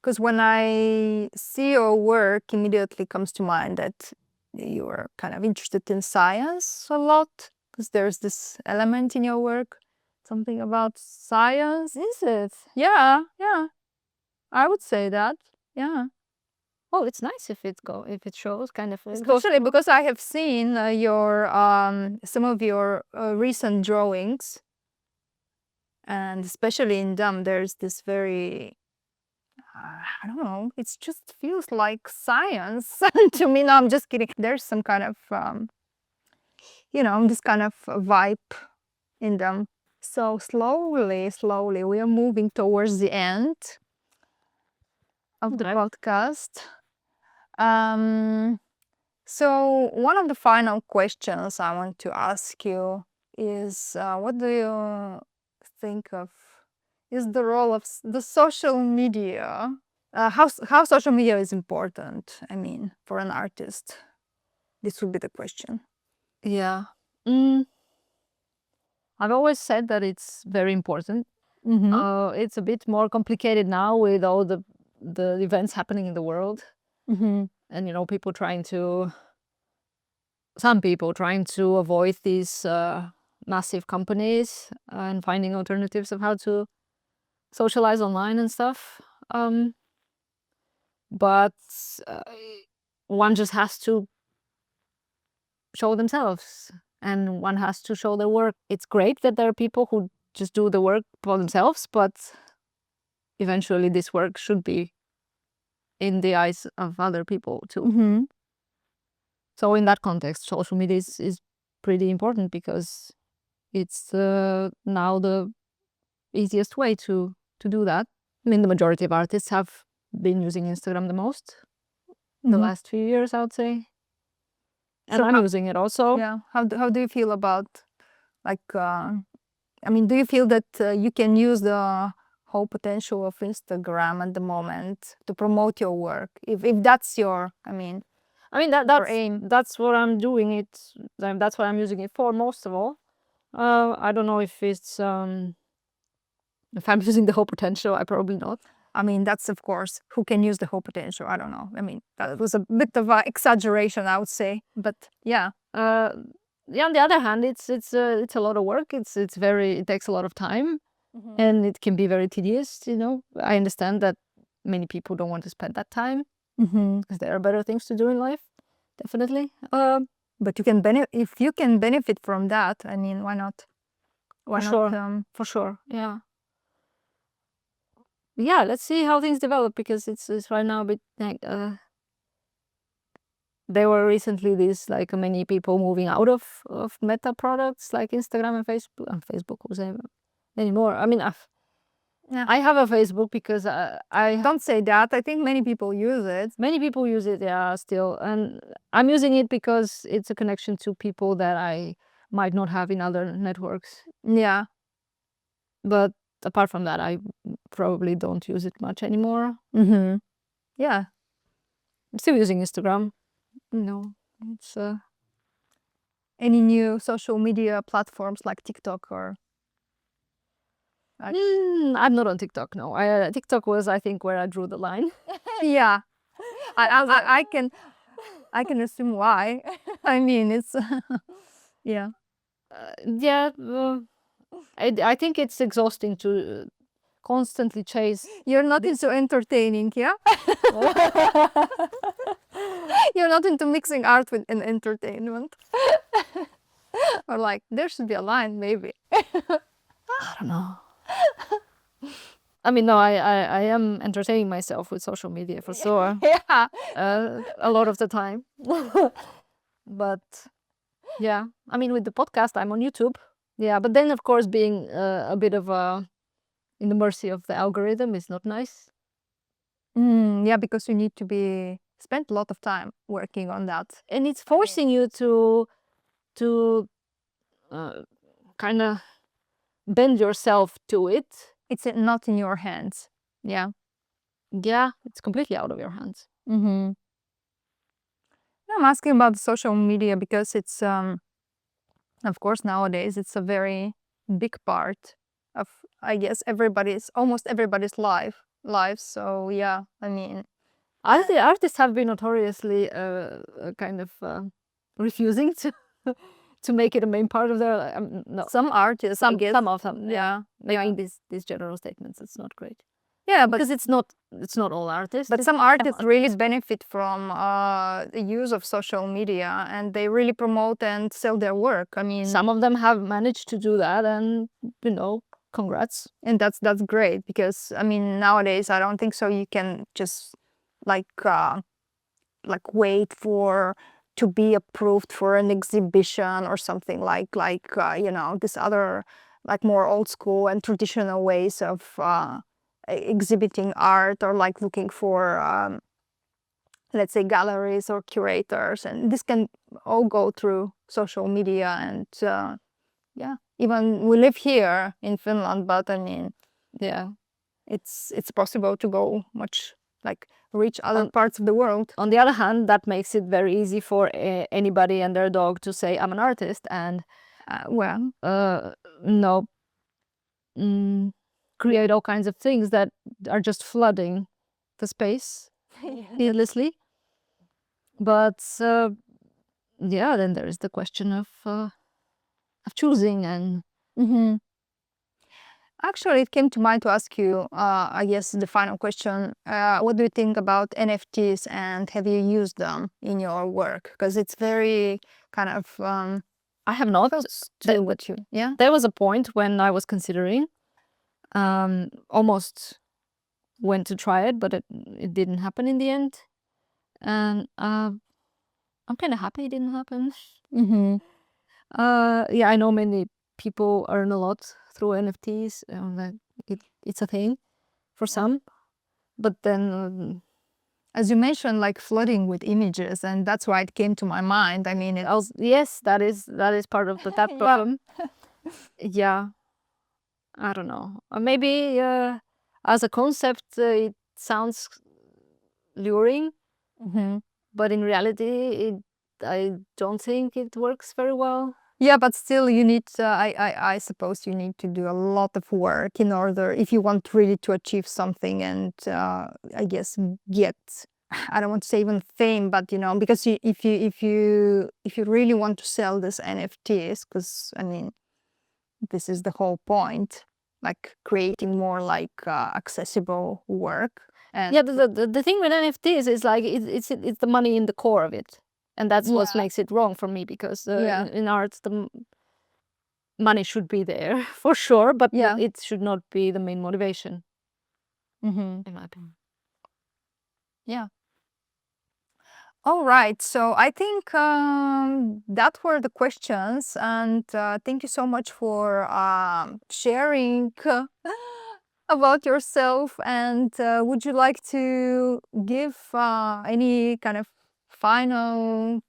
Because when I see your work, immediately comes to mind that you are kind of interested in science a lot, because there's this element in your work, something about science. Is it? Yeah. I would say that. Yeah. Oh, it's nice if it shows kind of. Especially because I have seen your some of your recent drawings, and especially in them, there's this very. I don't know. It just feels like science to me. No, I'm just kidding. There's some kind of, this kind of vibe in them. So slowly, we are moving towards the end of the podcast. So one of the final questions I want to ask you is, what do you think of is the role of the social media? How social media is important, I mean, for an artist? This would be the question. Yeah. I've always said that it's very important. It's a bit more complicated now with all the events happening in the world. And, some people trying to avoid these massive companies and finding alternatives of how to socialize online and stuff. But one just has to show themselves and one has to show their work. It's great that there are people who just do the work for themselves, but eventually this work should be in the eyes of other people too. So in that context, social media is pretty important because it's now the easiest way to do that. I mean, the majority of artists have been using Instagram the most the last few years, I would say. And so I'm using it also. Yeah. How do you feel about Like, I mean, do you feel that you can use the whole potential of Instagram at the moment to promote your work? If that's your, I mean your aim. that's what I'm doing it. That's what I'm using it for most of all. I don't know if it's if I'm using the whole potential. I probably not. I mean, that's of course who can use the whole potential. I don't know. I mean, that was a bit of an exaggeration, I would say. But yeah. Yeah. On the other hand, it's a lot of work. It takes a lot of time, and it can be very tedious. I understand that many people don't want to spend that time because there are better things to do in life. Definitely. But you can if you can benefit from that. I mean, why not? Why For not? sure. For sure. Yeah. Yeah. Let's see how things develop, because it's right now a bit like there were recently these like many people moving out of Meta products like Instagram and Facebook was anymore. I mean, I have a Facebook because I Don't say that. I think many people use it. Many people use it, yeah, still, and I'm using it because it's a connection to people that I might not have in other networks. Yeah. But apart from that, I probably don't use it much anymore. Yeah. I'm still using Instagram. It's Any new social media platforms like TikTok or? I'm not on TikTok. No, TikTok was, I think, where I drew the line. Yeah. I can assume why. I mean, it's yeah. Yeah, I think it's exhausting to constantly chase. You're not into entertaining, yeah? You're not into mixing art with an entertainment. Or like, there should be a line, maybe. I don't know. I mean, no, I am entertaining myself with social media for sure. Yeah. A lot of the time. But yeah, I mean, with the podcast, I'm on YouTube. Yeah, but then of course, being a bit of in the mercy of the algorithm is not nice. Yeah, because you need to spend a lot of time working on that. And it's forcing you to kind of bend yourself to it. It's not in your hands. Yeah. Yeah, it's completely out of your hands. I'm asking about social media because it's, of course, nowadays it's a very big part of, I guess, almost everybody's lives. So yeah, I mean, artists have been notoriously kind of refusing to make it a main part of their. No, some artists, some of them, yeah, making these general statements. It's not great. Yeah, but because it's not all artists. But some artists really benefit from the use of social media, and they really promote and sell their work. I mean, some of them have managed to do that, and congrats. And that's great, because I mean, nowadays I don't think so you can just like wait for to be approved for an exhibition or something like this other like more old school and traditional ways of exhibiting art, or like looking for let's say galleries or curators, and this can all go through social media. And yeah, even we live here in Finland, but I mean, yeah, it's possible to go much, like reach other parts of the world. On the other hand, that makes it very easy for anybody and their dog to say, I'm an artist, and create all kinds of things that are just flooding the space needlessly. But yeah, then there is the question of choosing and. Actually, it came to mind to ask you, I guess, the final question. What do you think about NFTs, and have you used them in your work? Because it's very kind of. I have not. Yeah. There was a point when I was considering, almost went to try it, but it didn't happen in the end. And I'm kind of happy it didn't happen. Yeah, I know many people earn a lot through NFTs. It's a thing for some, but then as you mentioned, like flooding with images, and that's why it came to my mind. I mean, yes, that is part of that problem. Yeah, I don't know. Maybe as a concept, it sounds luring, but in reality, I don't think it works very well. Yeah, but still, you need. I suppose you need to do a lot of work in order if you want really to achieve something, and I guess get. I don't want to say even fame, but because if you really want to sell this NFTs, because I mean, this is the whole point, like creating more like accessible work. And Yeah, the thing with NFTs is like it's the money in the core of it, and that's what makes it wrong for me, because in art the money should be there for sure, but it should not be the main motivation, in my opinion. Yeah. All right. So I think that were the questions, and thank you so much for sharing about yourself. And would you like to give any kind of final,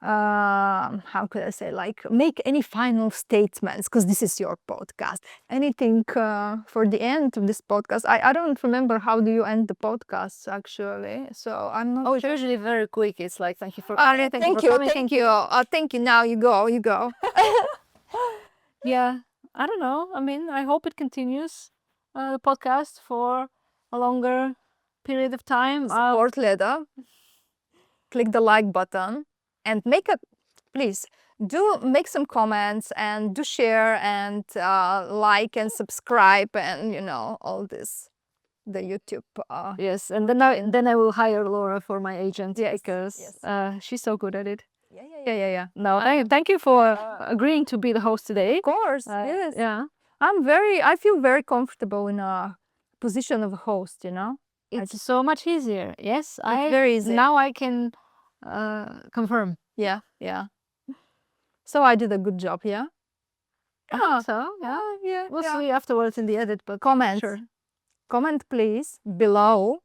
how could I say, like make any final statements? Because this is your podcast. Anything for the end of this podcast? I don't remember how do you end the podcast actually. So I'm not. Oh, it's usually very quick. It's like, thank you for Thank for you, coming. thank you, thank you. Now you go, you go. Yeah, I don't know. I mean, I hope it continues, the podcast, for a longer period of time. Support Leda. Click the like button and please do make some comments and do share and like and subscribe and all this, the YouTube. Yes, and then I will hire Laura for my agent, because she's so good at it. Yeah. No, thank you for agreeing to be the host today. Of course, yes. Yeah, I feel very comfortable in a position of a host. it's so much easier. Yes, very easy. Now I can confirm. Yeah. So I did a good job, yeah. So yeah, Yeah. we'll see afterwards in the edit. But Comment. sure. Comment please below